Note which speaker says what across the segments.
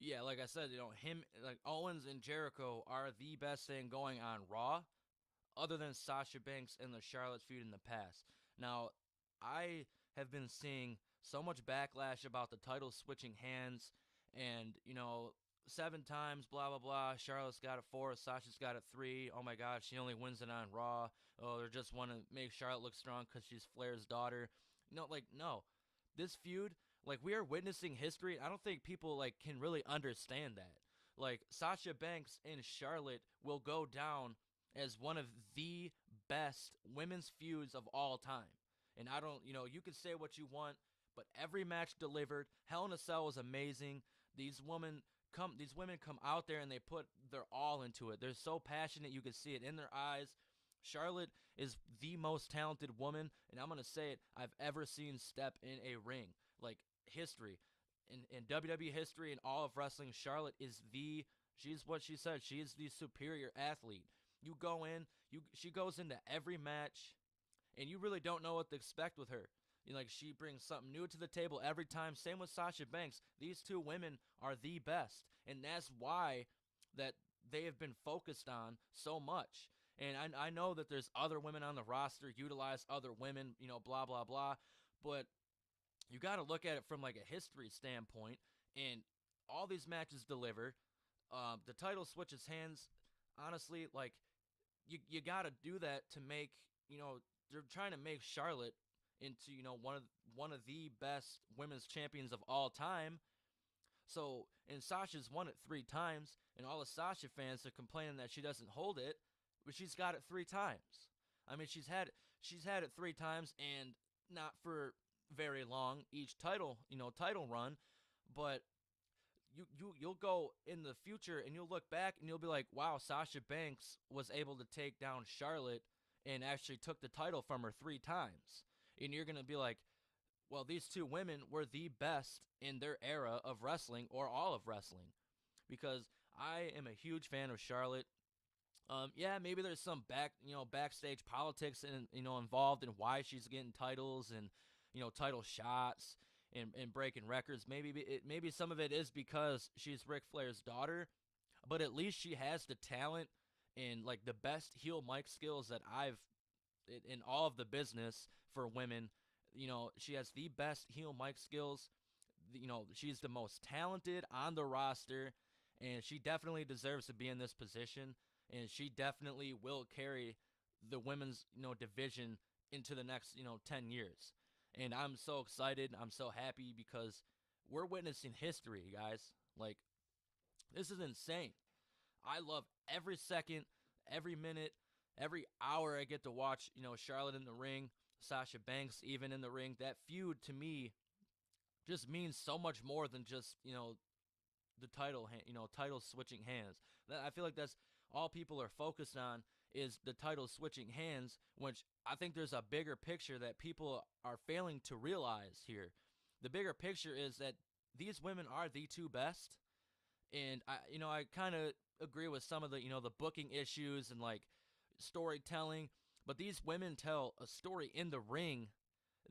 Speaker 1: Yeah, like I said, him like Owens and Jericho are the best thing going on Raw, other than Sasha Banks and the Charlotte feud in the past. Now, I have been seeing so much backlash about the title switching hands, and 7 times, blah blah blah. Charlotte's got it 4, Sasha's got it 3. Oh my God, she only wins it on Raw. Oh, they just want to make Charlotte look strong because she's Flair's daughter. No, this feud, like we are witnessing history. I don't think people like can really understand that. Like Sasha Banks and Charlotte will go down as one of the best women's feuds of all time. And I don't, you can say what you want, but every match delivered. Hell in a Cell was amazing. These women come out there and they put their all into it. They're so passionate, you can see it in their eyes. Charlotte is the most talented woman, and I'm gonna say it, I've ever seen step in a ring. Like history. In WWE history and all of wrestling, Charlotte is she's what she said, she is the superior athlete. You go in, she goes into every match, and you really don't know what to expect with her. Like she brings something new to the table every time. Same with Sasha Banks. These two women are the best, and that's why that they have been focused on so much. And I know that there's other women on the roster, utilize other women, blah blah blah, but you got to look at it from like a history standpoint. And all these matches deliver. The title switches hands. Honestly, like you got to do that to make they're trying to make Charlotte into one of the best women's champions of all time. So and Sasha's won it 3 times, and all the Sasha fans are complaining that she doesn't hold it, but she's got it 3 times. I mean, she's had it 3 times, and not for very long each title run, but you'll go in the future and you'll look back and you'll be like, wow, Sasha Banks was able to take down Charlotte and actually took the title from her 3 times. And you're gonna be like, well, these two women were the best in their era of wrestling or all of wrestling. Because I am a huge fan of Charlotte. Yeah, maybe there's some backstage politics and involved in why she's getting titles and title shots and breaking records. Maybe some of it is because she's Ric Flair's daughter, but at least she has the talent and like the best heel mic skills that I've in all of the business for women. She has the best heel mic skills. She's the most talented on the roster, and she definitely deserves to be in this position. And she definitely will carry the women's division into the next 10 years. And I'm so excited. I'm so happy because we're witnessing history, guys. Like this is insane. I love every second, every minute, every hour I get to watch, Charlotte in the ring, Sasha Banks even in the ring. That feud to me just means so much more than just, the title switching hands. I feel like that's all people are focused on is the title switching hands, which I think there's a bigger picture that people are failing to realize here. The bigger picture is that these women are the two best, and I kind of agree with some of the booking issues and like storytelling, but these women tell a story in the ring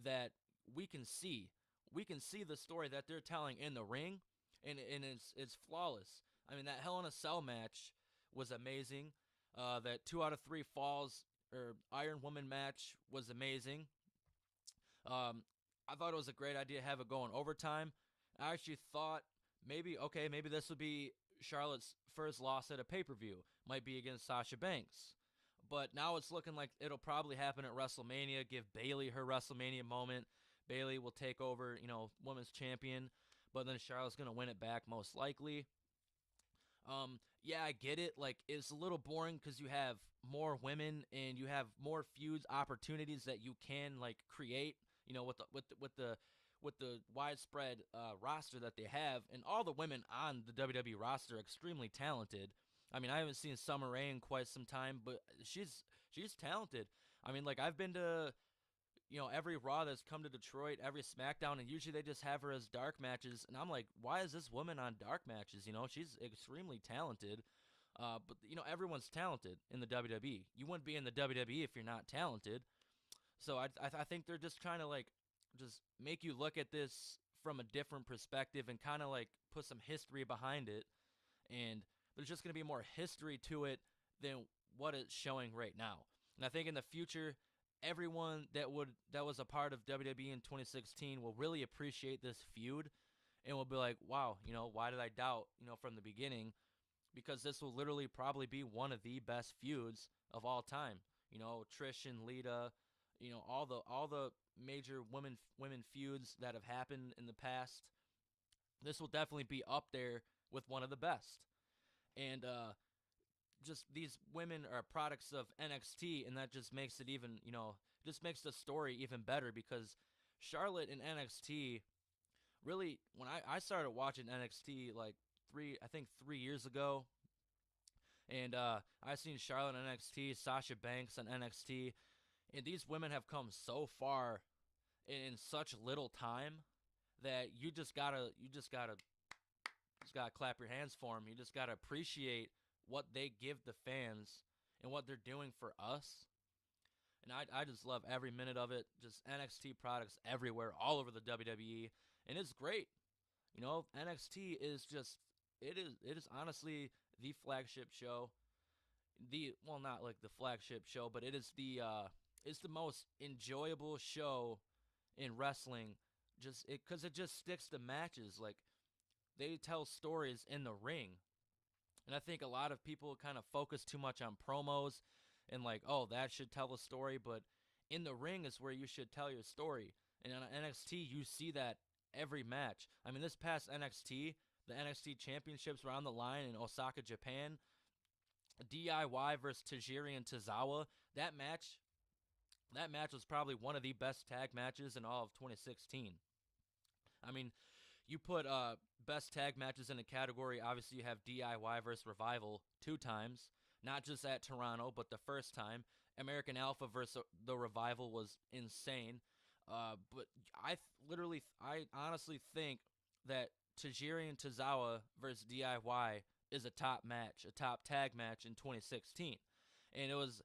Speaker 1: that we can see. We can see the story that they're telling in the ring, and it's flawless. I mean, that Hell in a Cell match was amazing. That 2 out of 3 falls or Iron Woman match was amazing. I thought it was a great idea to have it go in overtime. I actually thought maybe this would be Charlotte's first loss at a pay-per-view. Might be against Sasha Banks. But now it's looking like it'll probably happen at WrestleMania. Give Bayley her WrestleMania moment. Bayley will take over, women's champion. But then Charlotte's going to win it back most likely. Yeah, I get it. Like, it's a little boring because you have more women and you have more feuds opportunities that you can like create. With the widespread roster that they have, and all the women on the WWE roster are extremely talented. I mean, I haven't seen Summer Rae in quite some time, but she's talented. I mean, like I've been to every Raw that's come to Detroit, every SmackDown, and usually they just have her as dark matches, and I'm like, why is this woman on dark matches? She's extremely talented. But everyone's talented in the WWE. You wouldn't be in the WWE if you're not talented. So I think they're just trying to like just make you look at this from a different perspective and kind of like put some history behind it. And there's just going to be more history to it than what it's showing right now. And I think in the future, everyone that was a part of WWE in 2016 will really appreciate this feud and will be like, wow, why did I doubt, from the beginning? Because this will literally probably be one of the best feuds of all time. Trish and Lita, all the major women feuds that have happened in the past. This will definitely be up there with one of the best. And just these women are products of NXT, and that just makes it even, just makes the story even better because Charlotte in NXT really, when I started watching NXT like I think 3 years ago, and I seen Charlotte on NXT, Sasha Banks on NXT, and these women have come so far in such little time that you just gotta clap your hands for them. You just gotta appreciate what they give the fans and what they're doing for us. And I just love every minute of it. Just NXT products everywhere, all over the WWE, and it's great. NXT is just it is honestly the flagship show. Not like the flagship show, but it's the most enjoyable show in wrestling. Just because it just sticks to matches. Like they tell stories in the ring. And I think a lot of people kind of focus too much on promos and like, oh, that should tell a story, but in the ring is where you should tell your story. And on NXT, you see that every match. I mean, this past NXT, the NXT championships were on the line in Osaka, Japan. DIY versus Tajiri and Tozawa. That match was probably one of the best tag matches in all of 2016. I mean, you put best tag matches in a category. Obviously, you have DIY versus Revival 2 times, not just at Toronto, but the first time. American Alpha versus the Revival was insane. But I honestly think that Tajiri and Tozawa versus DIY is a top match, a top tag match in 2016, and it was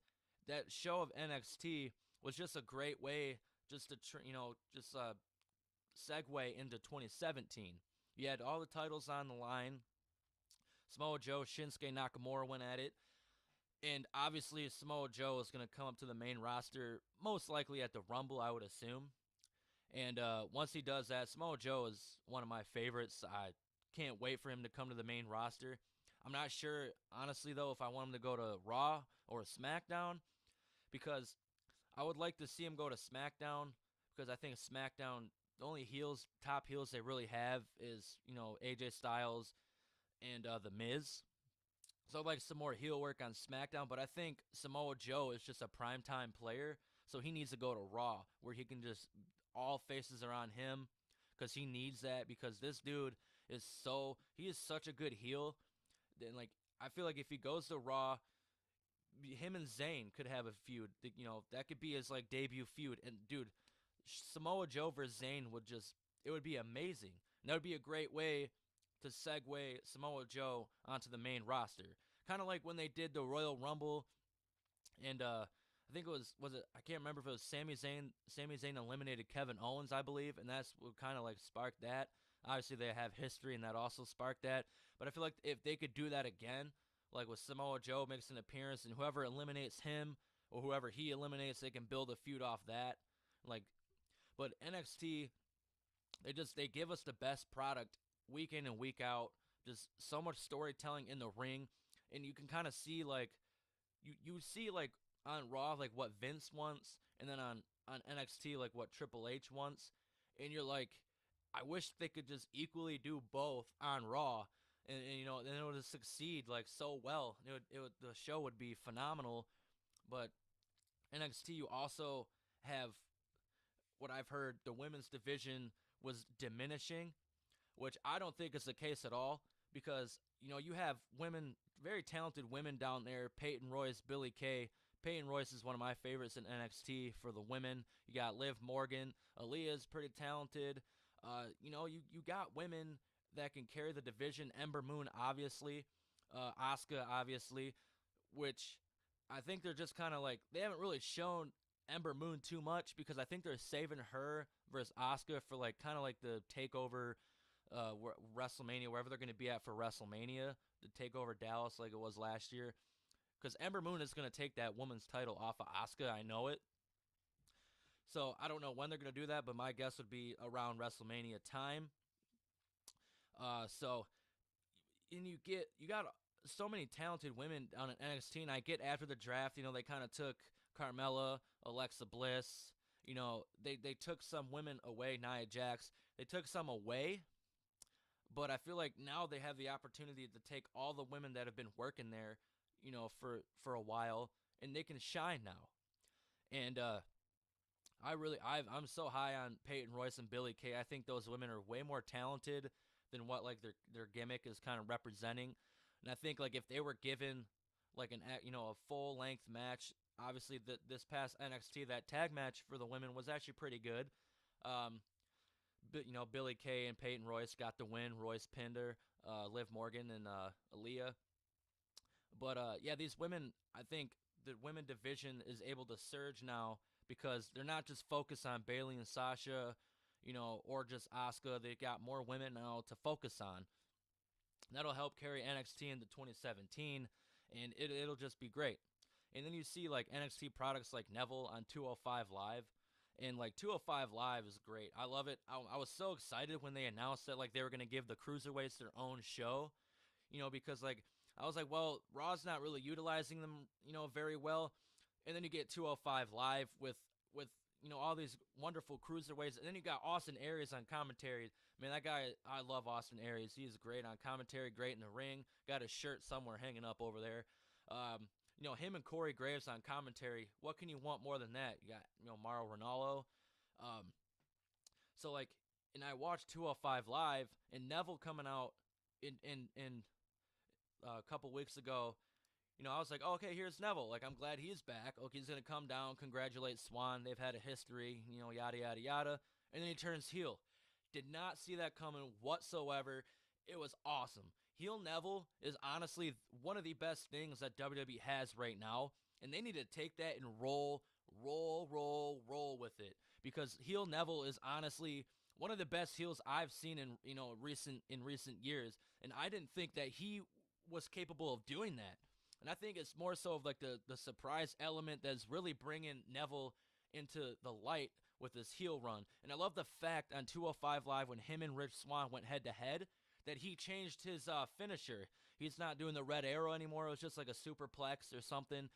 Speaker 1: that show of NXT was just a great way just to segue into 2017. You had all the titles on the line. Samoa Joe, Shinsuke Nakamura went at it. And obviously, Samoa Joe is going to come up to the main roster, most likely at the Rumble, I would assume. And once he does that, Samoa Joe is one of my favorites. I can't wait for him to come to the main roster. I'm not sure, honestly, though, if I want him to go to Raw or SmackDown, because I would like to see him go to SmackDown, because I think SmackDown, the only top heels they really have is, AJ Styles and The Miz. So I'd like some more heel work on SmackDown, but I think Samoa Joe is just a primetime player, so he needs to go to Raw, where he can just, all faces are on him, because he needs that, because this dude he is such a good heel. Then, like, I feel like if he goes to Raw, him and Zayn could have a feud. That could be his, like, debut feud. And, dude, Samoa Joe versus Zayn it would be amazing. And that would be a great way to segue Samoa Joe onto the main roster. Kind of like when they did the Royal Rumble, and I think I can't remember if it was Sami Zayn eliminated Kevin Owens, I believe, and that's what kind of like sparked that. Obviously, they have history, and that also sparked that. But I feel like if they could do that again, like with Samoa Joe makes an appearance, and whoever eliminates him or whoever he eliminates, they can build a feud off that. Like, but NXT, they give us the best product week in and week out. Just so much storytelling in the ring, and you can kind of see like you see like on Raw like what Vince wants, and then on NXT like what Triple H wants, and you're like, I wish they could just equally do both on Raw, and then it would succeed like so well. The show would be phenomenal. But NXT, you also have what I've heard, the women's division was diminishing, which I don't think is the case at all, because you have women, very talented women down there. Peyton Royce, Billie Kay. Peyton Royce is one of my favorites in NXT for the women. You got Liv Morgan. Aaliyah's pretty talented. You got women that can carry the division. Ember Moon, obviously. Asuka, obviously. Which I think they're just kind of like, they haven't really shown Ember Moon too much because I think they're saving her versus Asuka for like kind of like the takeover WrestleMania, wherever they're going to be at for WrestleMania, the takeover Dallas like it was last year. Because Ember Moon is going to take that woman's title off of Asuka. I know it. So I don't know when they're going to do that, but my guess would be around WrestleMania time. So and you got so many talented women on an NXT, and I get after the draft, they kind of took Carmella, Alexa Bliss. They took some women away, Nia Jax. They took some away, but I feel like now they have the opportunity to take all the women that have been working there, for a while, and they can shine now. And I'm so high on Peyton Royce and Billie Kay. I think those women are way more talented than what like their gimmick is kind of representing. And I think like if they were given like a full length match, obviously this past NXT that tag match for the women was actually pretty good. But Billie Kay and Peyton Royce got the win. Royce pinned her, Liv Morgan and Aaliyah. But yeah, these women, I think the women division is able to surge now because they're not just focused on Bayley and Sasha, or just Asuka. They got more women now to focus on. That'll help carry NXT into 2017, and it'll just be great. And then you see like NXT products like Neville on 205 Live, and like 205 Live is great. I love it. I was so excited when they announced that like they were gonna give the cruiserweights their own show, because like I was like, well, Raw's not really utilizing them, very well. And then you get 205 Live with all these wonderful cruiserweights, and then you got Austin Aries on commentary. Man, that guy, I love Austin Aries. He's great on commentary, great in the ring. Got his shirt somewhere hanging up over there. Him and Corey Graves on commentary. What can you want more than that? You got Mauro Ranallo. So like, and I watched 205 Live, and Neville coming out in a couple weeks ago. I was like, oh, okay, here's Neville. Like, I'm glad he's back. Okay, he's going to come down, congratulate Swan. They've had a history, yada, yada, yada. And then he turns heel. Did not see that coming whatsoever. It was awesome. Heel Neville is honestly one of the best things that WWE has right now. And they need to take that and roll with it. Because heel Neville is honestly one of the best heels I've seen in recent years. And I didn't think that he was capable of doing that. And I think it's more so of like the surprise element that's really bringing Neville into the light with his heel run. And I love the fact on 205 Live when him and Rich Swann went head to head that he changed his finisher. He's not doing the red arrow anymore. It was just like a superplex or something.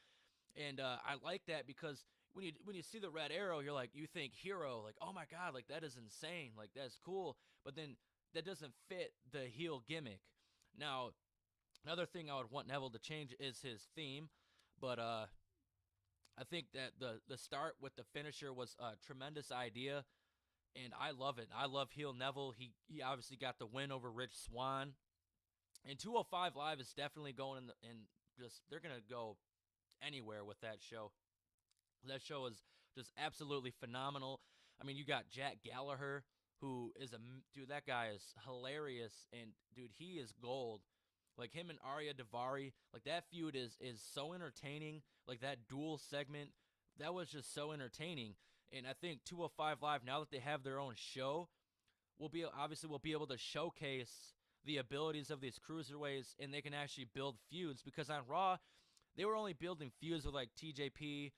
Speaker 1: And I like that because when you see the red arrow, you're like, you think hero, like, oh my God, like that is insane. Like that's cool. But then that doesn't fit the heel gimmick. Now, another thing I would want Neville to change is his theme, but I think that the start with the finisher was a tremendous idea, and I love it. I love heel Neville. He obviously got the win over Rich Swann, and 205 Live is definitely going in just they're gonna go anywhere with that show. That show is just absolutely phenomenal. I mean, you got Jack Gallagher, who is dude. That guy is hilarious, and dude, he is gold. Like him and Arya Davari, like that feud is so entertaining. Like that dual segment, that was just so entertaining. And I think 205 Live, now that they have their own show, will be able to showcase the abilities of these cruiserweights, and they can actually build feuds. Because on Raw, they were only building feuds with like TJP,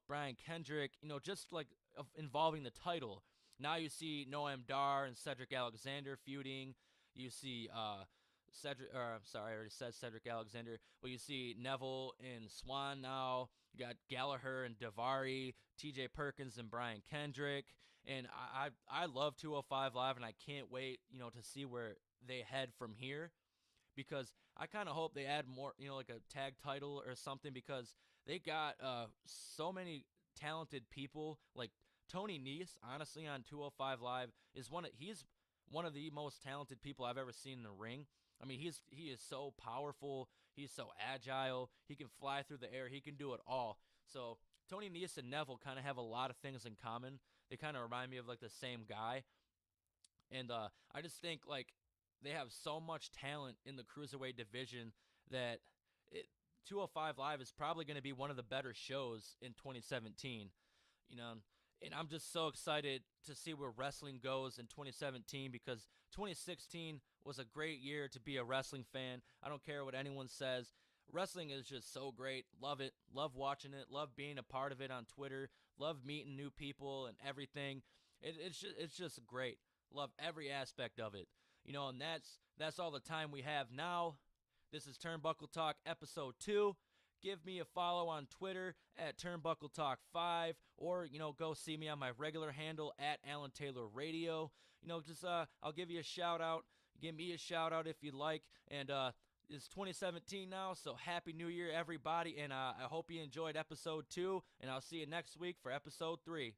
Speaker 1: Brian Kendrick, just like involving the title. Now you see Noam Dar and Cedric Alexander feuding. You see I already said Cedric Alexander, but you see Neville and Swan now. You got Gallagher and Davari, TJ Perkins and Brian Kendrick, and I love 205 Live, and I can't wait, to see where they head from here, because I kind of hope they add more, like a tag title or something, because they got so many talented people. Like Tony Nese, honestly, on 205 Live he's one of the most talented people I've ever seen in the ring. I mean, he is so powerful. He's so agile. He can fly through the air. He can do it all. So Tony Nese and Neville kind of have a lot of things in common. They kind of remind me of like the same guy. And I just think like they have so much talent in the cruiserweight division that 205 Live is probably going to be one of the better shows in 2017. you know, and I'm just so excited to see where wrestling goes in 2017 because 2016 was a great year to be a wrestling fan. I don't care what anyone says. Wrestling is just so great. Love it. Love watching it. Love being a part of it on Twitter. Love meeting new people and everything. It's just great. Love every aspect of it. And that's all the time we have now. This is Turnbuckle Talk episode 2. Give me a follow on Twitter at Turnbuckle Talk 5, or go see me on my regular handle at Alan Taylor Radio. Just I'll give you a shout out. Give me a shout out if you'd like. And it's 2017 now, so Happy New Year, everybody. And I hope you enjoyed episode 2, and I'll see you next week for episode 3.